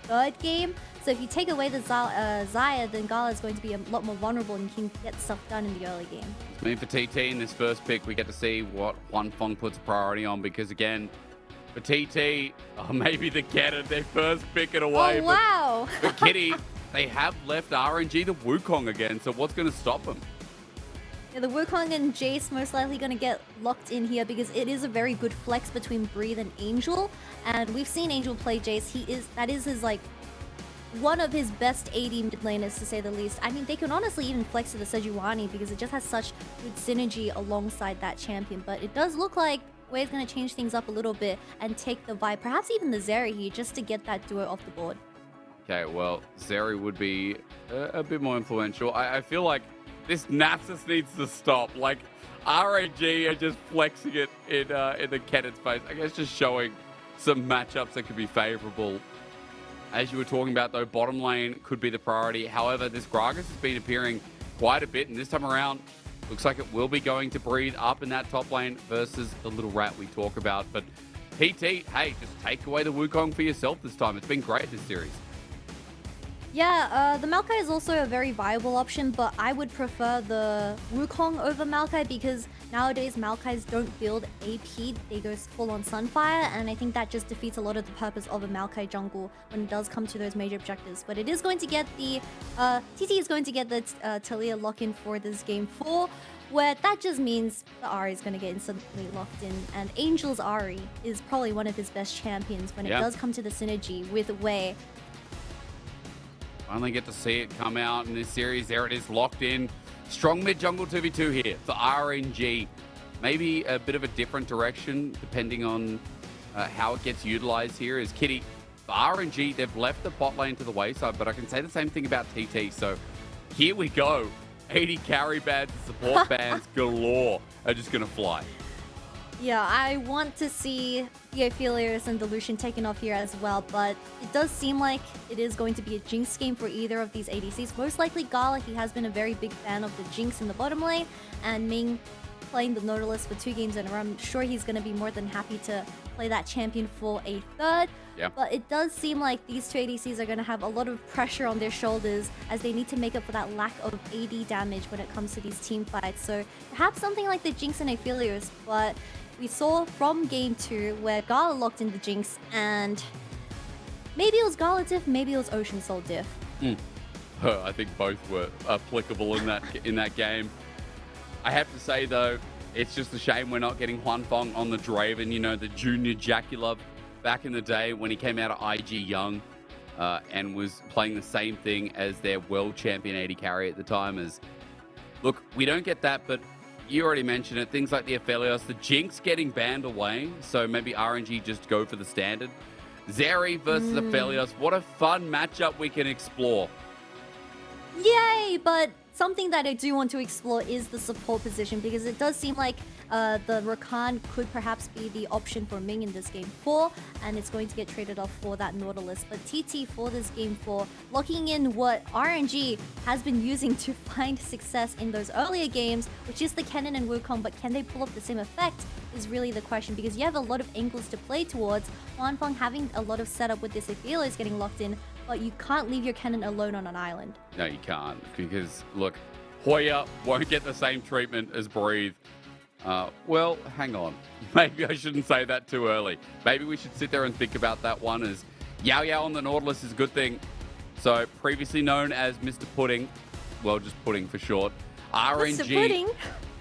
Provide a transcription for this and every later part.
third game. So if you take away the Xayah, then Gala is going to be a lot more vulnerable and can get stuff done in the early game. I mean, for TT in this first pick, we get to see what Huanfeng puts priority on, because again, for TT, maybe the Kennen, their first pick it away. Oh, wow. But Kitty, they have left RNG to Wukong again, so what's going to stop them? Yeah, the Wukong and Jace most likely going to get locked in here because it is a very good flex between Breathe and Angel. And we've seen Angel play Jace. That is his, like, one of his best AD mid laners, to say the least. I mean, they can honestly even flex to the Sejuani because it just has such good synergy alongside that champion. But it does look like Hoya's going to change things up a little bit and take the vibe, perhaps even the Zeri here, just to get that duo off the board. Okay, well, Zeri would be a bit more influential. I feel like this Nasus needs to stop. Like, RNG are just flexing it in the Kennen's face. I guess just showing some matchups that could be favorable. As you were talking about, though, bottom lane could be the priority. However, this Gragas has been appearing quite a bit, and this time around, looks like it will be going to Breathe up in that top lane versus the little rat we talk about. But PT, hey, just take away the Wukong for yourself this time. It's been great this series. Yeah, the Maokai is also a very viable option, but I would prefer the Wukong over Maokai because nowadays Maokais don't build AP, they go full on Sunfire, and I think that just defeats a lot of the purpose of a Maokai jungle when it does come to those major objectives. But it is going to get the, TT is going to get the Taliyah lock-in for this game 4, where that just means the Ahri is going to get instantly locked in, and Angel's Ahri is probably one of his best champions when it does come to the synergy with Wei. Finally get to see it come out in this series. There it is, locked in. Strong mid jungle 2v2 here for RNG. Maybe a bit of a different direction depending on how it gets utilized here. As Kitty, for RNG, they've left the bot lane to the wayside, but I can say the same thing about TT. So here we go. 80 carry bans and support bans galore are just going to fly. Yeah, I want to see the Aphelios and the Lucian taken off here as well, but it does seem like it is going to be a Jinx game for either of these ADCs. Most likely Gala, he has been a very big fan of the Jinx in the bottom lane, and Ming playing the Nautilus for 2 games in a row. I'm sure he's going to be more than happy to play that champion for a third. Yeah. But it does seem like these 2 ADCs are going to have a lot of pressure on their shoulders as they need to make up for that lack of AD damage when it comes to these team fights. So perhaps something like the Jinx and Aphelios, but we saw from game 2 where Gala locked in the Jinx, and maybe it was Gala diff, maybe it was Ocean Soul diff. I think both were applicable in that game. I have to say, though, it's just a shame we're not getting Huanfeng on the Draven, you know, the junior Jackie back in the day when he came out of IG young and was playing the same thing as their world champion AD carry at the time. As look, we don't get that, but you already mentioned it. Things like the Aphelios, the Jinx getting banned away, so maybe RNG just go for the standard. Zeri versus Aphelios, what a fun matchup we can explore. Yay! But something that I do want to explore is the support position, because it does seem like the Rakan could perhaps be the option for Ming in this game 4, and it's going to get traded off for that Nautilus. But TT for this game 4, locking in what RNG has been using to find success in those earlier games, which is the Kennen and Wukong, but can they pull up the same effect is really the question, because you have a lot of angles to play towards. Huanfeng having a lot of setup with this Aphelios getting locked in, but you can't leave your Kennen alone on an island. No, you can't, because look, Hoya won't get the same treatment as Breathe. Well, hang on. Maybe I shouldn't say that too early. Maybe we should sit there and think about that one. As Yao Yao on the Nautilus is a good thing. So, previously known as Mr. Pudding, well, just Pudding for short. RNG. Mr. Pudding?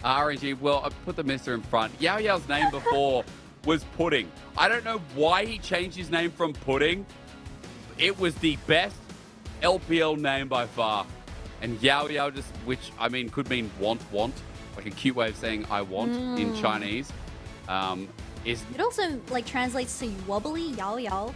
RNG, well, I put the Mr. in front. Yao Yao's name before was Pudding. I don't know why he changed his name from Pudding. It was the best LPL name by far. And Yao Yao just, which, I mean, could mean want, like a cute way of saying I want in Chinese. Is it also like translates to wobbly, yao yao.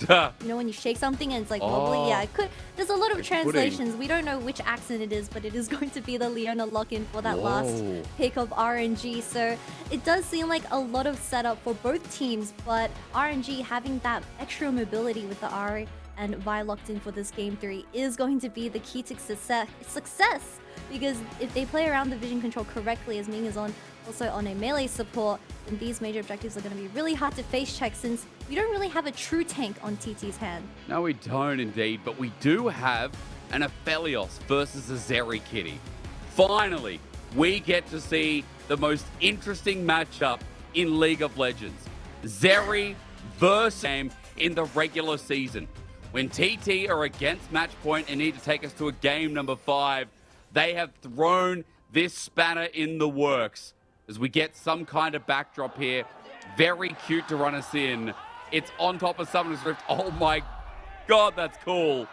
You know, when you shake something and it's like wobbly. Yeah, it could. There's a lot of translations. Pudding. We don't know which accent it is, but it is going to be the Leona lock-in for that last pick of RNG. So it does seem like a lot of setup for both teams, but RNG having that extra mobility with the Ahri and Vi locked in for this game 3 is going to be the key to success. Because if they play around the vision control correctly, as Ming is also on a melee support, then these major objectives are going to be really hard to face check since we don't really have a true tank on TT's hand. No, we don't indeed, but we do have an Aphelios versus a Zeri kitty. Finally, we get to see the most interesting matchup in League of Legends. Zeri versus game in the regular season. When TT are against match point and need to take us to a game number 5, they have thrown this spanner in the works as we get some kind of backdrop here. Very cute to run us in. It's on top of Summoner's Rift. Oh my God, that's cool.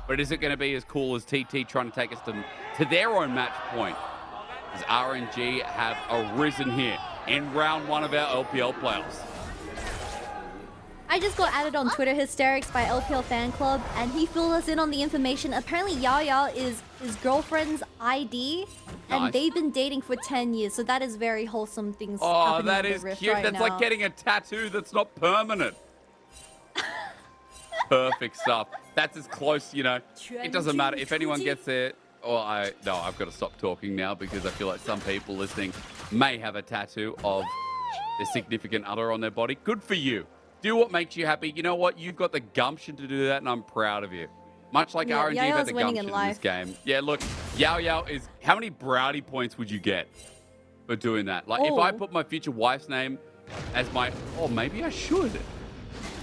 But is it going to be as cool as TT trying to take us to their own match point? As RNG have arisen here in round 1 of our LPL playoffs. I just got added on Twitter Hysterics by LPL fan club, and he filled us in on the information. Apparently Yao Yao is his girlfriend's ID, and Nice. they've been dating for 10 years, so that is very wholesome things Oh, happening that on the is Rift cute. right That's now. like getting a tattoo that's not permanent. Perfect stuff. That's as close, you know. It doesn't matter if anyone gets there. Or I've got to stop talking now because I feel like some people listening may have a tattoo of their significant other on their body. Good for you. Do what makes you happy. You know what? You've got the gumption to do that, and I'm proud of you. Much like Yeah, RNG Yao Yao's had the winning gumption in in this game. Yeah, look, Yao Yao is... How many brownie points would you get for doing that? Like, if I put my future wife's name as my... Oh, maybe I should.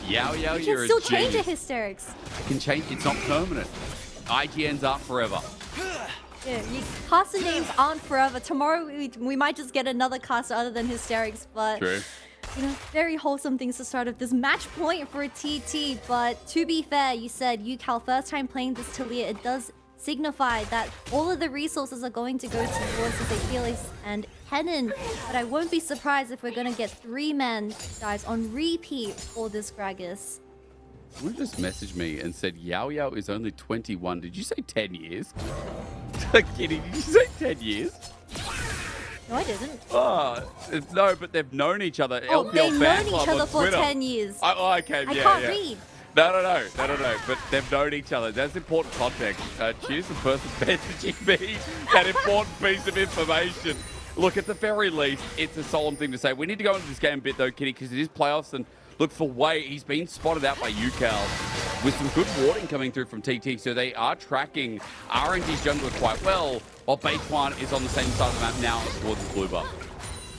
Yao Yao, You you're can still a change genius. it, Hysterics. It can change. It's not permanent. IGNs aren't forever. Yeah, caster names aren't forever. Tomorrow we might just get another caster other than Hysterics, but... True. You know, very wholesome things to start of this match point for a TT. But to be fair, you said Ucal first time playing this Taliyah, it does signify that all of the resources are going to go towards this Aphelios and Kennen. But I won't be surprised if we're going to get 3-man guys on repeat for this Gragas. Someone just messaged me and said Yao Yao is only 21. Did you say 10 years? Kitty, did you say 10 years? No, I didn't. Oh, no, but they've known each other. Oh, LPL they've fan known club each other on for Twitter. 10 years. Oh, okay, I yeah, can't yeah. read. No. But they've known each other. That's important context. Cheers the person messaging me that important piece of information. Look, at the very least, it's a solemn thing to say. We need to go into this game a bit, though, Kitty, because it is playoffs. And look, for Wei, he's been spotted out by Ucal with some good warding coming through from TT. So they are tracking RNG's jungler quite well, while Beichuan is on the same side of the map now towards the blue buff.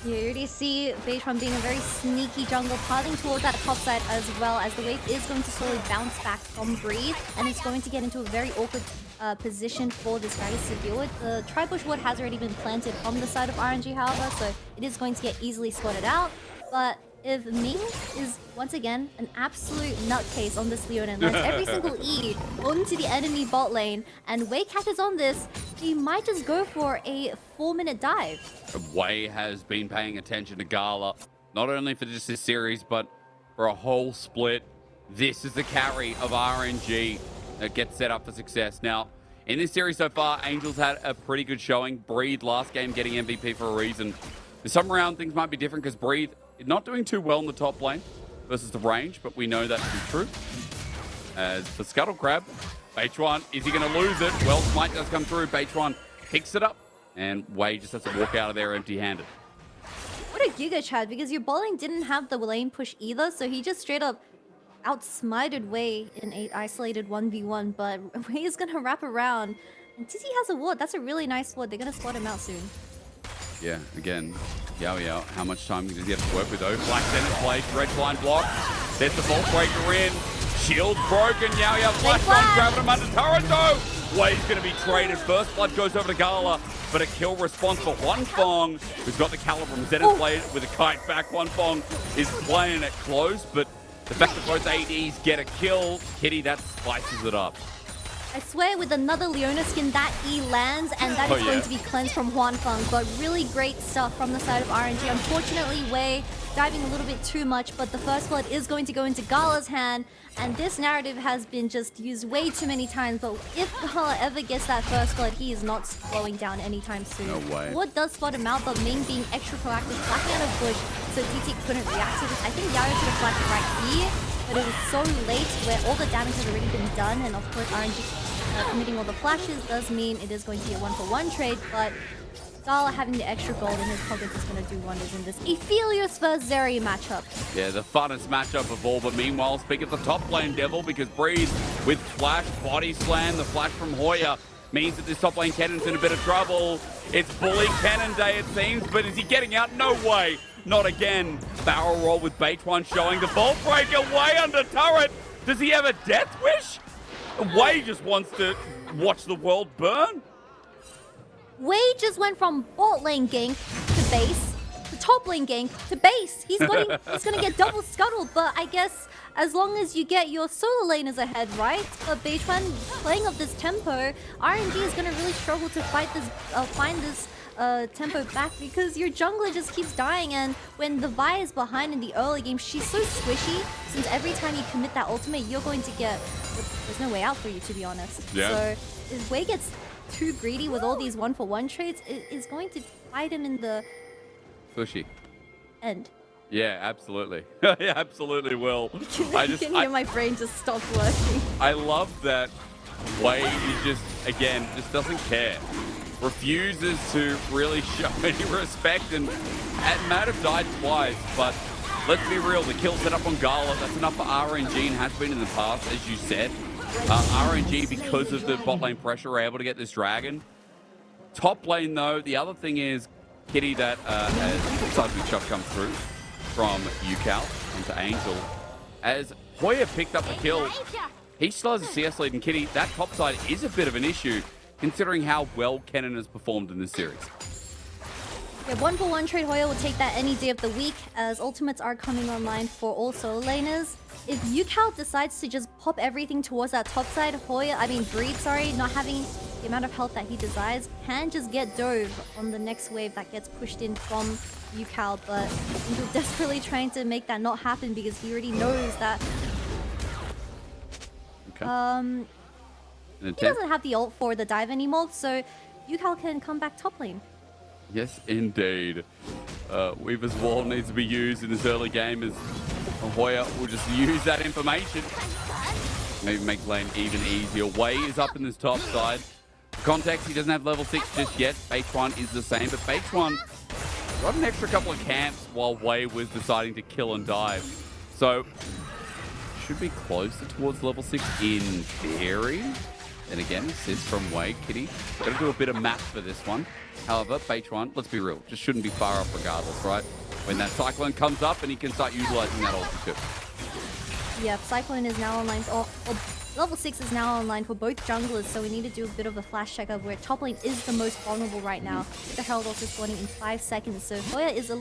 You already see Beichuan being a very sneaky jungle, pathing towards that top side as well, as the wave is going to slowly bounce back from Breathe, and it's going to get into a very awkward position for this guy to deal with. The Tri-Bush Ward has already been planted from the side of RNG, however, so it is going to get easily spotted out. But if Ming is, once again, an absolute nutcase on this Leona and lands every single E onto the enemy bot lane, and Wei catches on this, he might just go for a 4-minute dive. Wei has been paying attention to Gala, not only for just this series, but for a whole split. This is the carry of RNG that gets set up for success. Now, in this series so far, Angel's had a pretty good showing. Breathe last game getting MVP for a reason. This time around, things might be different because Breathe not doing too well in the top lane versus the range, but we know that to be true. As for Scuttle Crab, Beichuan, is he going to lose it? Well, Smite does come through. Beichuan picks it up, and Wei just has to walk out of there empty-handed. What a Giga Chad, because your bowling didn't have the lane push either, so he just straight up outsmited Wei in an isolated 1v1, but Wei is going to wrap around. And TT has a ward. That's a really nice ward. They're going to spot him out soon. Yeah, again, Yao Yao, how much time does he have to work with though? Black Senate play, red line block. There's the Vault Breaker in. Shield broken. Yao Yao flash on, grabbing him under turret though. Wei's going to be traded. First blood goes over to Gala, but a kill response for Huanfeng, who's got the caliber from Zenith Blade with a kite back. Huanfeng is playing it close, but the fact that both ADs get a kill, Kitty, that spices it up. I swear with another Leona skin, that E lands, and that is going to be cleansed from Huanfeng. But really great stuff from the side of RNG. Unfortunately, Wei diving a little bit too much, but the first blood is going to go into Gala's hand. And this narrative has been just used way too many times. But if Gala ever gets that first blood, he is not slowing down anytime soon. No way. Ward does spot him out, but Ming being extra proactive, flashing out of bush, so TT couldn't react to this. I think Yao should have flashed it right here. but it was so late where all the damage has already been done, and of course RNG committing all the flashes does mean it is going to be a 1-for-1 trade, but Gala having the extra gold in his pockets is going to do wonders in this Aphelios vs Zeri matchup. Yeah, the funnest matchup of all, but meanwhile, speak of the top lane, Devil, because Breeze with flash, body slam, the flash from Hoya means that this top lane Kennen's in a bit of trouble. It's bully Kennen day, it seems, but is he getting out? No way. Not again. Barrel roll with Beichuan showing the Vault Breaker way under turret. Does he have a death wish? Wei just wants to watch the world burn. Wei just went from bot lane gank to base, to top lane gank to base. He's gonna get double scuttled, but I guess as long as you get your solo laners ahead, right? But Beichuan playing up this tempo, RNG is gonna really struggle to find this tempo back because your jungler just keeps dying, and when the Vi is behind in the early game, she's so squishy, since every time you commit that ultimate, you're going to get... There's no way out for you, to be honest. Yeah. So if Wei gets too greedy with all these 1-for-1 trades, it is going to fight him in the... Pushy. End. Yeah, absolutely. Yeah, absolutely will. I can hear my brain just stop working. I love that Wei is just, again, just doesn't care. Refuses to really show any respect, and might have died twice, but let's be real, the kill set up on Gala, that's enough for RNG and has been in the past, as you said. RNG, because of the bot lane pressure, are able to get this dragon. Top lane, though, the other thing is, Kitty, that as seismic shot comes through from Ucal onto Angel. As Hoya picked up the kill, he still has a CS lead, and Kitty, that top side is a bit of an issue, considering how well Kennen has performed in this series. Yeah, 1-for-1 trade Hoya will take that any day of the week, as ultimates are coming online for all solo laners. If Ucal decides to just pop everything towards that top side, Breed, not having the amount of health that he desires, can just get dove on the next wave that gets pushed in from Ucal, but Angel desperately trying to make that not happen because he already knows that... Okay. He doesn't have the ult for the dive anymore, so Ucal can come back top lane. Yes, indeed. Weaver's Wall needs to be used in this early game, as Hoya will just use that information. Maybe make lane even easier. Wei is up in this top side. For context, he doesn't have level 6 just yet. Beichuan is the same, but Beichuan got an extra couple of camps while Wei was deciding to kill and dive. So, should be closer towards level 6 in theory. And again, assist from Wei. Kitty, got to do a bit of math for this one. However, Beichuan, let's be real, just shouldn't be far off regardless, right? When that Cyclone comes up and he can start utilizing that ulti too. Yeah, Cyclone is now online, or level 6 is now online for both junglers, so we need to do a bit of a flash check of where top lane is the most vulnerable right now. The Herald also spawning in 5 seconds, so Hoya is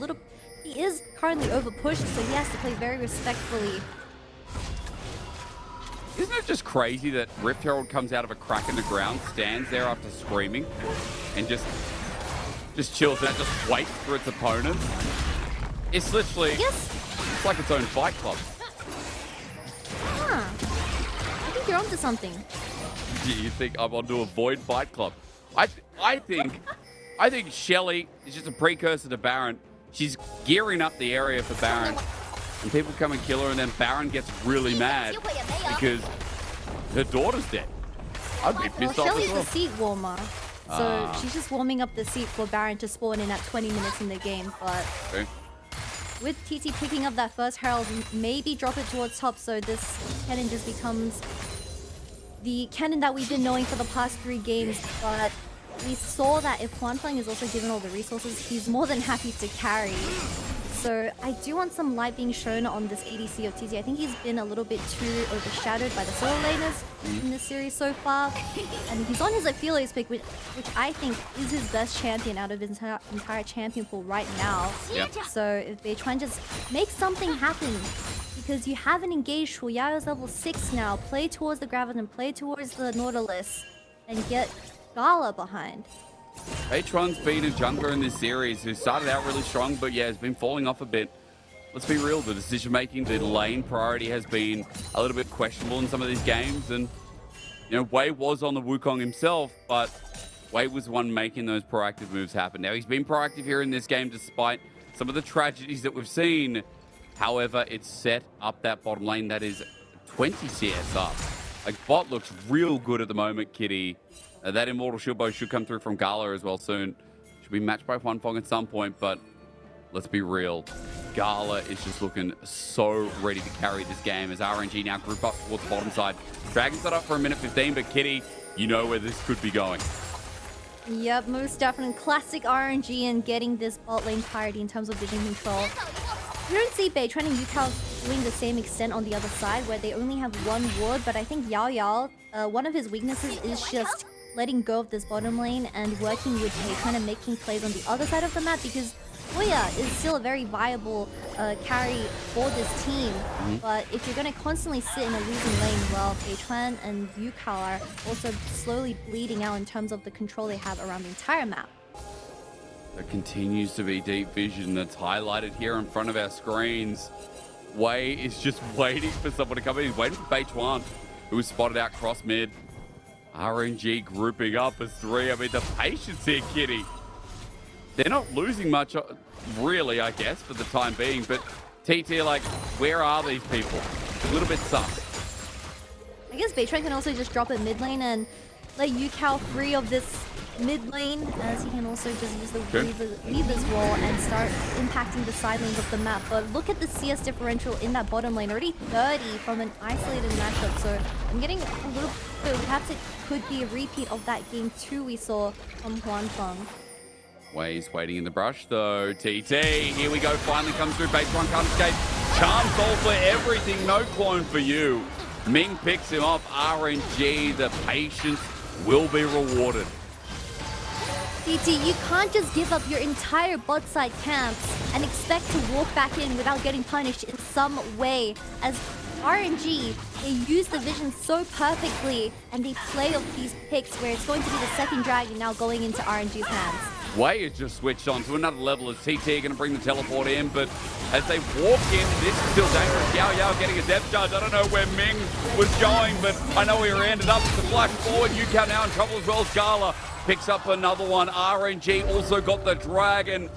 he is currently over pushed, so he has to play very respectfully. Isn't it just crazy that Rift Herald comes out of a crack in the ground, stands there after screaming, and just chills out, just waits for its opponent? It's literally, it's like its own fight club. Huh. I think you're onto something. You think I'm onto a Void fight club? I think Shelly is just a precursor to Baron. She's gearing up the area for Baron. And people come and kill her, and then Baron gets really mad because her daughter's dead. I'd be pissed off Shelly's as well. the seat warmer. So she's just warming up the seat for Baron to spawn in at 20 minutes in the game. But with TT picking up that first Herald, maybe drop it towards top, so this Kennen just becomes the Kennen that we've been knowing for the past 3 games. But we saw that if Huanfeng is also given all the resources, he's more than happy to carry. So I do want some light being shown on this ADC of TT. I think he's been a little bit too overshadowed by the solo laners in this series so far. And he's on his Aphelios pick, which I think is his best champion out of his entire champion pool right now. Yep. So if Beichuan just make something happen, because you haven't engaged Huaya's level 6 now, play towards the Gragas and play towards the Nautilus, and get Gala behind. Beichuan's been a jungler in this series who started out really strong, but yeah, has been falling off a bit. Let's be real, the decision making, the lane priority has been a little bit questionable in some of these games. And, you know, Wei was on the Wukong himself, but Wei was the one making those proactive moves happen. Now, he's been proactive here in this game despite some of the tragedies that we've seen. However, it's set up that bottom lane that is 20 CS up. Like, bot looks real good at the moment, Kitty. That Immortal Shield Bow should come through from Gala as well soon. Should be matched by Huanfeng at some point, but let's be real. Gala is just looking so ready to carry this game as RNG now group up towards the bottom side. Dragon's set up for a minute 15, but Kitty, you know where this could be going. Yep, most definitely. Classic RNG and getting this bot lane parity in terms of vision control. You don't see Beichuan and Ucal doing the same extent on the other side where they only have one ward, but I think Yao, one of his weaknesses is just letting go of this bottom lane and working with Beichuan and making plays on the other side of the map, because Hoya is still a very viable carry for this team. But if you're going to constantly sit in a losing lane, well, Beichuan and Ucal are also slowly bleeding out in terms of the control they have around the entire map. There continues to be deep vision that's highlighted here in front of our screens. Wei is just waiting for someone to come in. He's waiting for Beichuan, who was spotted out cross mid. RNG grouping up as 3. I mean, the patience here, Kitty. They're not losing much, really, I guess, for the time being. But TT, like, where are these people? A little bit sus. I guess Beichuan can also just drop it mid lane and let Ucal free of this mid lane, as he can also just use the Weaver's wall and start impacting the side lanes of the map. But look at the CS differential in that bottom lane, already 30 from an isolated matchup. So I'm getting a little bit, perhaps it could be a repeat of that game 2 we saw from Huanfeng. Wei's waiting in the brush though. TT, here we go, finally comes through. Beichuan can't escape. Charm Soul for everything, no clone for you. Ming picks him off. RNG, the patience will be rewarded. TT, you can't just give up your entire bot side camps and expect to walk back in without getting punished in some way. As RNG, they use the vision so perfectly and they play off these picks where it's going to be the second dragon now going into RNG's hands. Wei has just switched on to another level as TT are going to bring the teleport in, but as they walk in, this is still dangerous. Yao getting a depth charge. I don't know where Ming was going, but I know where he ended up. It's a flash forward. Ucal now in trouble as well as Gala picks up another one. RNG also got the dragon.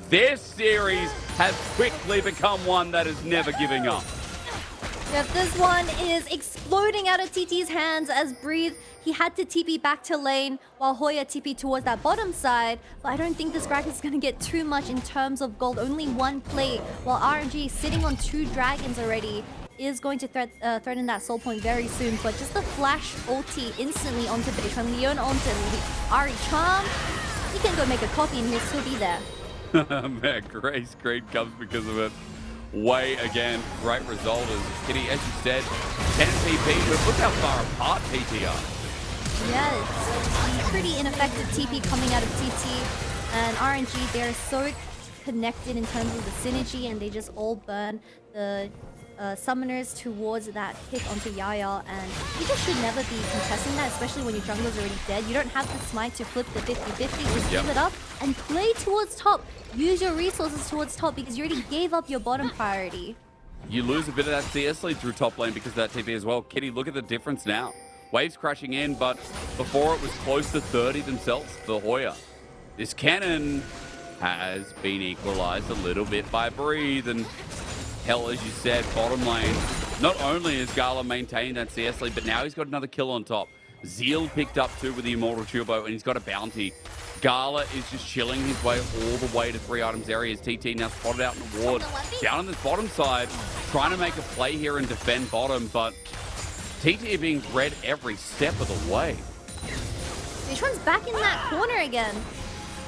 This series has quickly become one that is never giving up. Yep, this one is exploding out of TT's hands as Breathe, he had to TP back to lane while Hoya TP towards that bottom side. But I don't think this Gragas is going to get too much in terms of gold. Only one plate, while RNG sitting on 2 dragons already is going to threaten that soul point very soon. But just the flash ulti instantly onto Beichuan, Leona onto Ahri Charm. He can go make a coffee and he'll still be there. Man, Grey Screen comes because of it. Wei again, great result as Kitty, as you said, 10 TP, but look how far apart TT are. Yeah, it's pretty ineffective TP coming out of TT, and RNG, they're so connected in terms of the synergy, and they just all burn the summoners towards that pick onto Yaya, and you just should never be contesting that, especially when your jungler's already dead. You don't have the smite to flip the 50-50, just give it up and play towards top. Use your resources towards top because you already gave up your bottom priority. You lose a bit of that CS lead through top lane because of that TP as well. Kitty, look at the difference now. Waves crashing in, but before it was close to 30 themselves for Hoya. This Kennen has been equalized a little bit by Breathe, and hell, as you said, bottom lane, not only has Gala maintained that CS lead, but now he's got another kill on top. Zeal picked up too with the Immortal Shield Bow, and he's got a bounty. Gala is just chilling his way all the way to 3 items area as TT now spotted out in the ward. Down on this bottom side, trying to make a play here and defend bottom, but TT being read every step of the way. Beichuan's back in that corner again.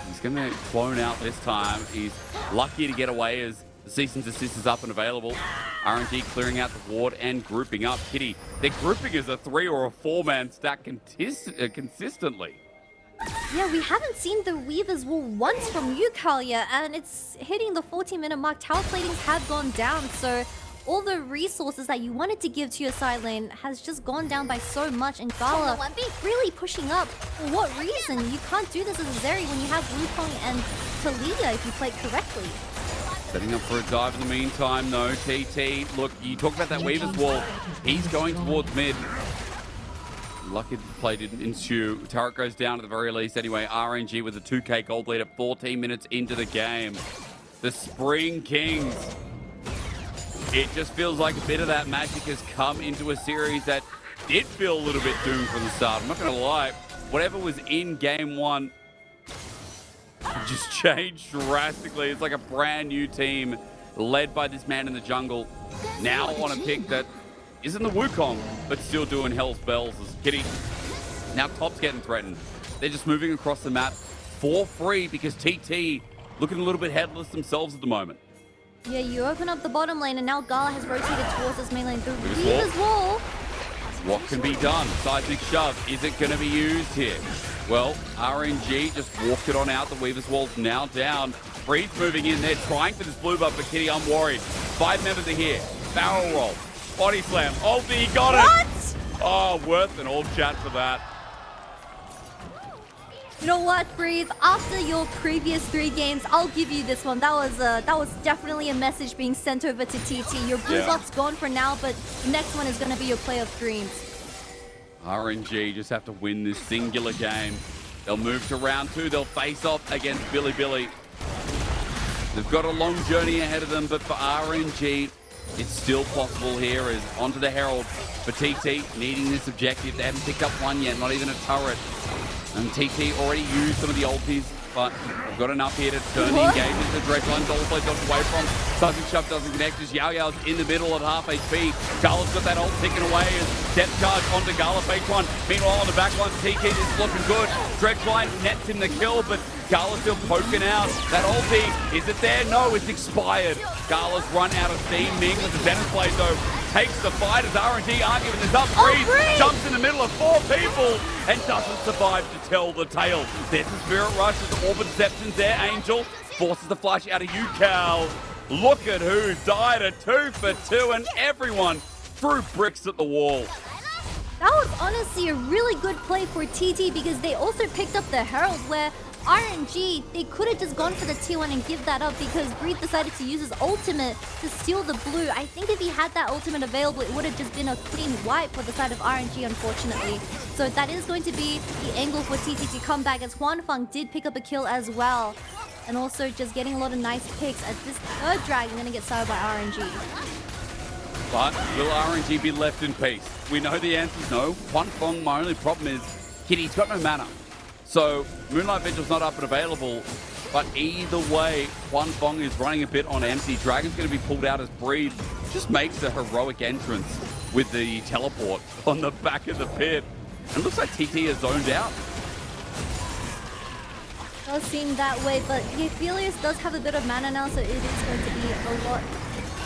He's going to clone out this time. He's lucky to get away as the cease and desist is up and available. RNG clearing out the ward and grouping up. Kitty, they're grouping as a 3 or a 4-man stack consistently. Yeah, we haven't seen the Weaver's Wall once from Ucal yet, and it's hitting the 14-minute mark. Tower platings have gone down, so all the resources that you wanted to give to your side lane has just gone down by so much, and Gala really pushing up. For what reason? You can't do this as a Zeri when you have Wukong and Taliyah if you play correctly. Setting up for a dive in the meantime, though. TT, look, you talk about that Weaver's Wall. He's going towards mid. Lucky the play didn't ensue. Turret goes down at the very least. Anyway, RNG with a 2k gold lead at 14 minutes into the game. The Spring Kings it just feels like a bit of that magic has come into a series that did feel a little bit doomed from the start. I'm not going to lie. Whatever was in game one just changed drastically. It's like a brand new team led by this man in the jungle. Now on a pick that isn't the Wukong, but still doing hell's bells as Kitty. Now top's getting threatened. They're just moving across the map for free because TT looking a little bit headless themselves at the moment. Yeah, you open up the bottom lane, and now Gala has rotated towards this main lane. The Weaver's Wall. What can be done? Seismic shove. Is it going to be used here? Well, RNG just walked it on out. The Weaver's Wall's now down. Breeze moving in there, trying for this blue buff, but Kitty, I'm worried. 5 members are here. Barrel roll. Body slam. Ulti, got it. What? Oh, worth an all chat for that. You know what, Breathe? After your previous 3 games, I'll give you this one. That was definitely a message being sent over to TT. Your blue buff's gone for now, but the next one is going to be your play of dreams. RNG just have to win this singular game. They'll move to round 2. They'll face off against Billy. They've got a long journey ahead of them, but for RNG, it's still possible here. Is onto the Herald for TT, needing this objective. They haven't picked up one yet, not even a turret. And TT already used some of the ultis, but they've got enough here to turn the engagement. The Dredgeline also dodged away from. Seismic shove doesn't connect as Yao's in the middle at half HP. Gala's got that ult ticking away as depth charge onto Gala. Beichuan. Meanwhile, on the back line, TT is looking good. Dredgeline nets in the kill, but Gala's still poking out. That ulti, is it there? No, it's expired. Gala's run out of steam. Ming with the Dennis blade, though, takes the fight as RNG aren't giving this up. Breeze jumps in the middle of 4 people and doesn't survive to tell the tale. There's the Spirit Rush as the Orb Deception's there. Angel forces the flash out of Ucal. Look at who died, a 2 for 2, and everyone threw bricks at the wall. That was honestly a really good play for TT because they also picked up the Herald where RNG, they could have just gone for the T1 and give that up because Breathe decided to use his ultimate to steal the blue. I think if he had that ultimate available, it would have just been a clean wipe for the side of RNG, unfortunately. So that is going to be the angle for TT to come back as Huanfeng did pick up a kill as well. And also just getting a lot of nice picks as this third dragon going to get sired by RNG. But will RNG be left in peace? We know the answer is no. Huanfeng, my only problem is Kitty's got no mana. So Moonlight Vigil's not up and available, but either way, Huanfeng is running a bit on empty. Dragon's going to be pulled out as Breed. Just makes a heroic entrance with the teleport on the back of the pit. And looks like TT is zoned out. Does seem that way, but Aphelios does have a bit of mana now, so it is going to be a lot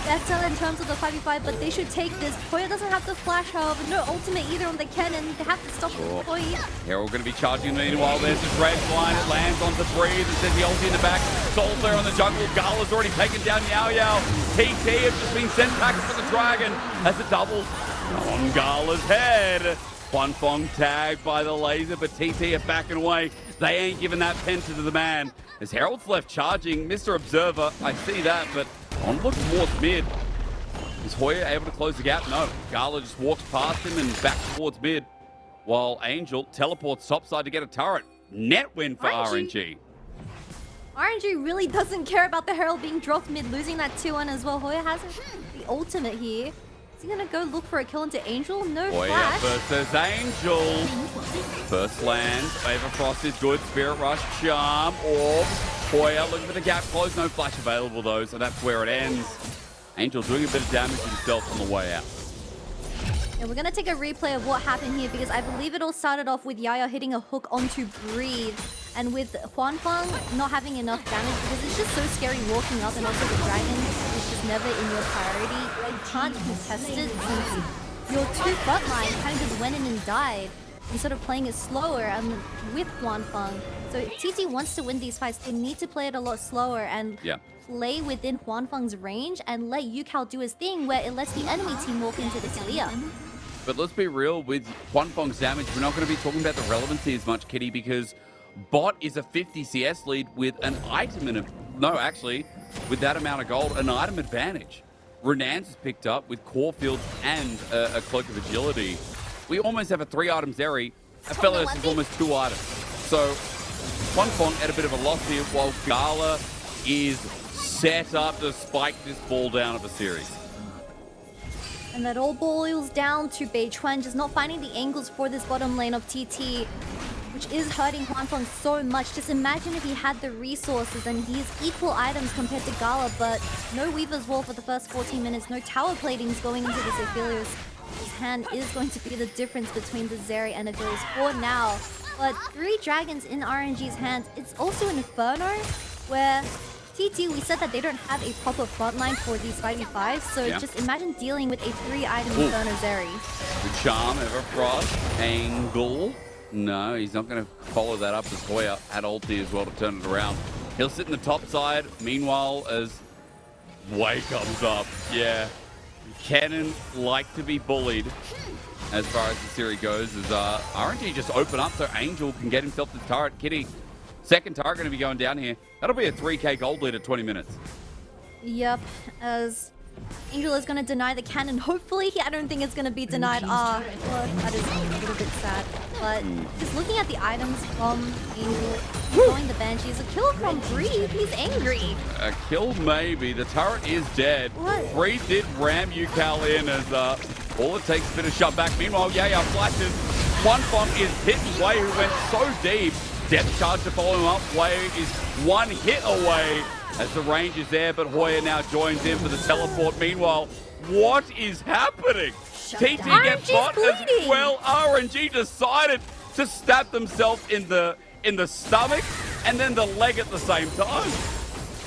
better in terms of the 5v5, but they should take this. Hoya doesn't have the flash, however, no ultimate either on the Kennen. They have to stop Hoya. Herald going to be charging meanwhile. There's the Dredgeline. It lands onto Breathe. It says the ulti in the back. Soul there on the jungle. Gala's already taken down Yao. TT have just been sent back for the Dragon as a double on Gala's head. Huanfeng tagged by the laser, but TT are backing away. They ain't giving that penta to the man. As Herald's left charging, Mr. Observer, I see that, but on look towards mid. Is Hoya able to close the gap? No. Gala just walks past him and back towards mid. While Angel teleports topside to get a turret. Net win for RNG. RNG really doesn't care about the Herald being dropped mid, losing that 2-1 as well. Hoya has the ultimate here. Is he gonna go look for a kill into Angel? No Hoya flash. versus Angel. First land. Favor Frost is good. Spirit Rush, Charm, Orb. Hoya looking for the gap close. No flash available though, so that's where it ends. Angel doing a bit of damage himself on the way out. Yeah, we're gonna take a replay of what happened here because I believe it all started off with Yaya hitting a hook onto Breathe. And with Huanfeng not having enough damage because it's just so scary walking up, and also the dragon is just never in your priority. You can't contest it since your 2 front line kind of just went in and died. Instead of playing it slower with Huanfeng. So if TT wants to win these fights, they need to play it a lot slower and play within Huanfeng's range and let Ucal do his thing where it lets the enemy team walk into the Taliyah. But let's be real, with Huanfeng's damage, we're not going to be talking about the relevancy as much, Kitty, because Bot is a 50 CS lead with an item in with that amount of gold, an item advantage. Renan's is picked up with core fields and a cloak of agility. We almost have a 3-item Zeri. Aphelios is almost 2 items. So Huanfeng at a bit of a loss here, while Gala is set up to spike this ball down of a series. And that all boils down to Beichuan just not finding the angles for this bottom lane of TT, which is hurting Huanfeng so much. Just imagine if he had the resources and he has equal items compared to Gala, but no Weaver's Wall for the first 14 minutes, no tower platings going into this Aphelios. His hand is going to be the difference between the Zeri and Aphelios for now. But 3 dragons in RNG's hands. It's also an Inferno, where TT, we said that they don't have a proper frontline for these 5v5s, so just imagine dealing with a 3-item Inferno Zeri. The charm, Everfrost, angle. No, he's not going to follow that up as Hoya had ulti as well to turn it around. He'll sit in the top side. Meanwhile, as Wei comes up, Kennen like to be bullied as far as the series goes, as RNG just open up so Angel can get himself the turret. Kitty, second turret going to be going down here. That'll be a 3k gold lead at 20 minutes. Yep, as Angel is going to deny the cannon. Hopefully, I don't think it's going to be denied. Well, that is a little bit sad. But just looking at the items from Angel, going the Banshees, a kill from Breathe. He's angry. A kill maybe. The turret is dead. What? Breathe did ram Ucal in as all it takes is a bit of shut back. Meanwhile, flashes. Huanfeng is hitting Wei, who went so deep. Depth charge to follow him up. Wei is one hit away as the range is there, but Hoya now joins in for the teleport. Meanwhile, what is happening? TT gets bot as well. RNG decided to stab themselves in the stomach and then the leg at the same time.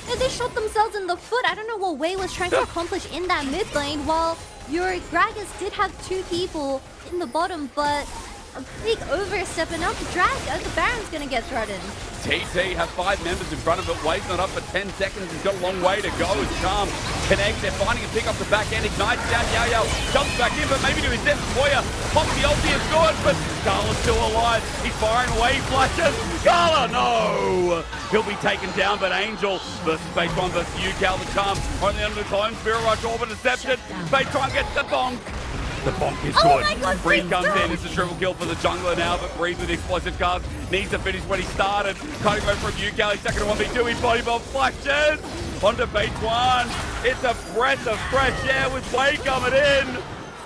Yeah, they shot themselves in the foot. I don't know what Wei was trying to accomplish in that mid lane, while your Gragas did have 2 people in the bottom, but a big overstep, and now the Baron's gonna get threatened. TT have 5 members in front of it. Wade's not up for 10 seconds. He's got a long way to go as Charm connects. They're finding a pick up the back end. Ignites down. Yao jumps back in, but maybe to his death. Hoya pops the ulti is good, but Gala's still alive. He's firing away flashes. Gala, no! He'll be taken down, but Angel versus Beichuan versus Ucal. The Charm only under the clone. Spirit Rush, Orbit Deception. Beichuan gets the bonk. The bonk is good. Breathe comes in. It's a triple kill for the jungler now, but Breathe with the explosive cards needs to finish what he started. Cutting over from Ucal. He's second to 1v2. He body bomb flashes onto Beichuan. It's a breath of fresh air with Wei coming in.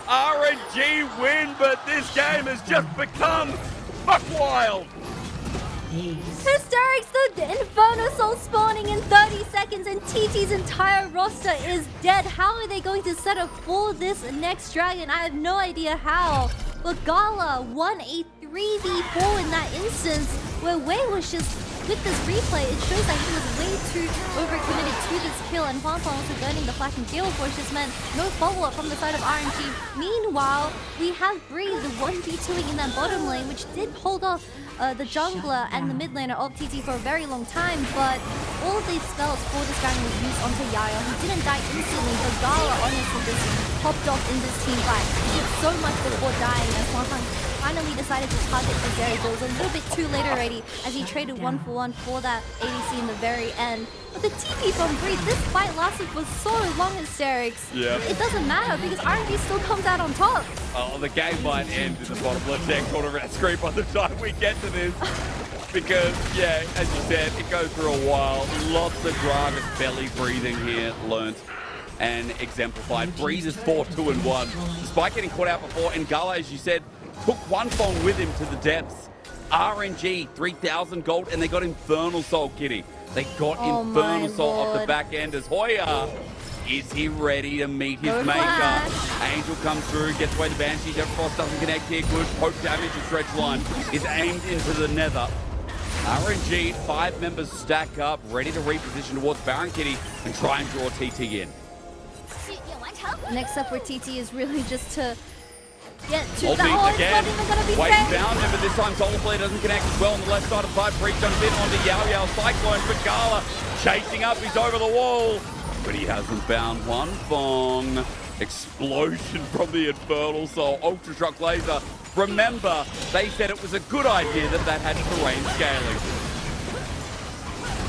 RNG win, but this game has just become buck wild. Hysterics, the Infernal Soul spawning in 30 seconds, and TT's entire roster is dead. How are they going to set up for this next dragon? I have no idea how. But Gala won a 3v4 in that instance, where Wei was just, with this replay, it shows that he was way too overcommitted to this kill, and Huanfeng also burning the flash and Gale Force just meant no follow-up from the side of RNG. Meanwhile, we have Breeze, the 1v2ing in that bottom lane, which did hold off the jungler and the mid laner of TT for a very long time, but all of these spells for this dragon was used onto Yaya. He didn't die instantly, but Gala honestly just popped off in this team fight. He did so much before dying as Huanfeng finally decided to target the Zeri, but it was a little bit too late already as he traded 1-for-1 for that ADC in the very end. But the TP from Breeze, this fight lasted for so long, Hysterics. Yeah. It doesn't matter because RNG still comes out on top. Oh, the game might end in the bottom left hand corner of our screen by the time we get to this. Because, as you said, it goes for a while. Lots of Gragas belly breathing here, learnt and exemplified. Breeze is 4-2-1. Despite getting caught out before, and Gala, as you said, took Huanfeng with him to the depths. RNG, 3,000 gold, and they got Infernal Soul, Kitty. They got Infernal Soul off the back end as Hoya. Is he ready to meet his maker? Angel comes through, gets away the Banshee. Frost doesn't connect here. Good poke damage. The stretch line is aimed into the nether. RNG, 5 members stack up, ready to reposition towards Baron, Kitty, and try and draw TT in. Next up for TT is really just to get to Ulti the hole. It's again. not even gonna be Wait, fair. found him, but this time Solar Flare doesn't connect as well on the left side of the pipe. Breach jumps in onto Yao. Cyclone for Gala. Chasing up, he's over the wall. But he hasn't found Huanfeng. Explosion from the Infernal Soul. Ultra Shock Laser. Remember, they said it was a good idea that had terrain scaling.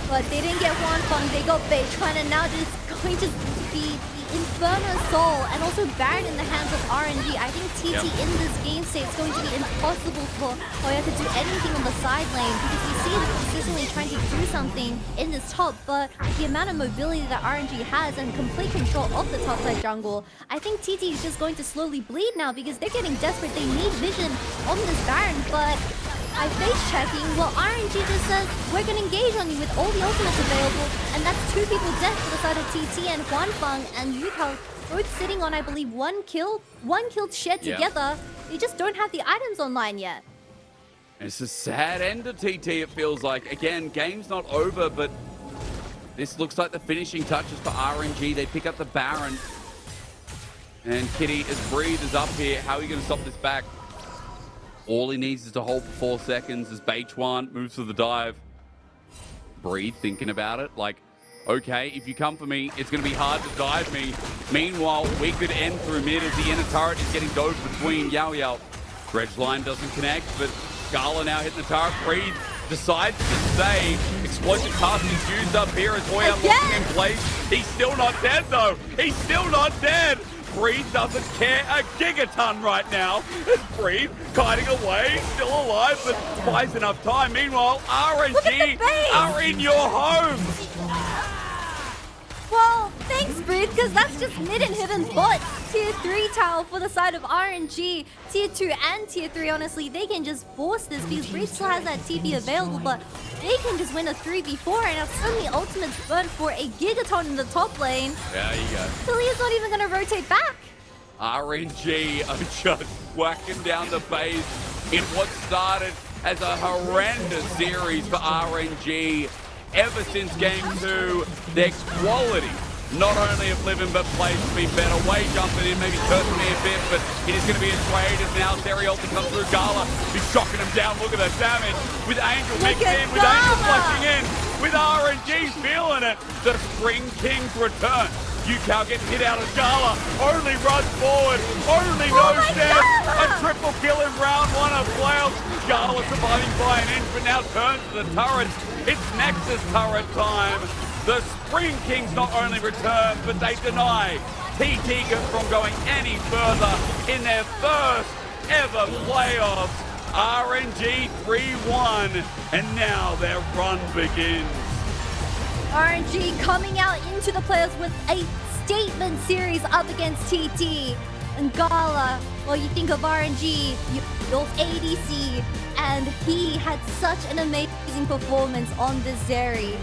But they didn't get Huanfeng, they got Beichuan, and now this is going to be the Infernal Soul and also Baron in the hands of RNG. I think TT in this game state is going to be impossible for Hoya to do anything on the side lane because we see them consistently trying to do something in this top, but the amount of mobility that RNG has and complete control of the top side jungle, I think TT is just going to slowly bleed now because they're getting desperate. They need vision on this Baron, but by face checking, well, RNG just says, we're going to engage on you with all the ultimates available, and that's 2 people dead for the side of TT and Huanfeng and Ucal, both sitting on, I believe, one kill shared together. They just don't have the items online yet. It's a sad end to TT, it feels like. Again, game's not over, but this looks like the finishing touches for RNG. They pick up the Baron. And Kitty, as Breathe is up here, how are you going to stop this back? All he needs is to hold for 4 seconds as Beichuan moves to the dive. Breathe, thinking about it, like, okay, if you come for me, it's going to be hard to dive me. Meanwhile, we could end through mid as the inner turret is getting dove between Yao Yao. Dredge line doesn't connect, but Gala now hitting the turret. Breathe decides to stay. Explosive cast is used up here as Hoya locking in place. He's still not dead, though. He's still not dead. Breathe doesn't care a gigaton right now. As Breathe kiting away, still alive, but buys enough time. Meanwhile, RNG are in your home. Well, thanks, Breathe, because that's just mid and hidden bot. Tier 3 tower for the side of RNG. Tier 2 and Tier 3, honestly, they can just force this because Breathe still has that TP available, but they can just win a 3v4 and have so many ultimates burn for a gigaton in the top lane. There you go. Taliyah's not even going to rotate back. RNG are just whacking down the base in what started as a horrendous series for RNG. Ever since Game 2, their quality, not only of living but plays to be better. Way jumping in, maybe cursing me a bit, but it is going to be a trade as now Zeri ulti comes through. Gala, he's shocking him down. Look at that damage with Angel mixed in, with Angel flushing in, with RNG feeling it. The Spring Kings return. Ucal getting hit out of Gala, only runs forward, only knows death. A triple kill in round 1 of playoffs. Gala surviving by an inch, but now turns to the turret. It's Nexus turret time. The Spring Kings not only return, but they deny TT from going any further in their first ever playoffs. RNG 3-1, and now their run begins. RNG coming out into the playoffs with a statement series up against TT. And Gala, well, you think of RNG, you're ADC, and he had such an amazing performance on this Zeri.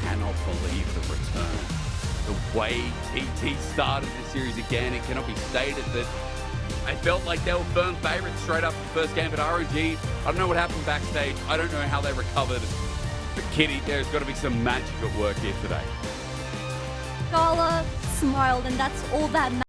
Cannot believe the return. The way TT started the series again, it cannot be stated that I felt like they were firm favorites straight up the first game, but RNG, I don't know what happened backstage. I don't know how they recovered. But Kitty, there's got to be some magic at work here today. Gala smiled, and that's all that matters.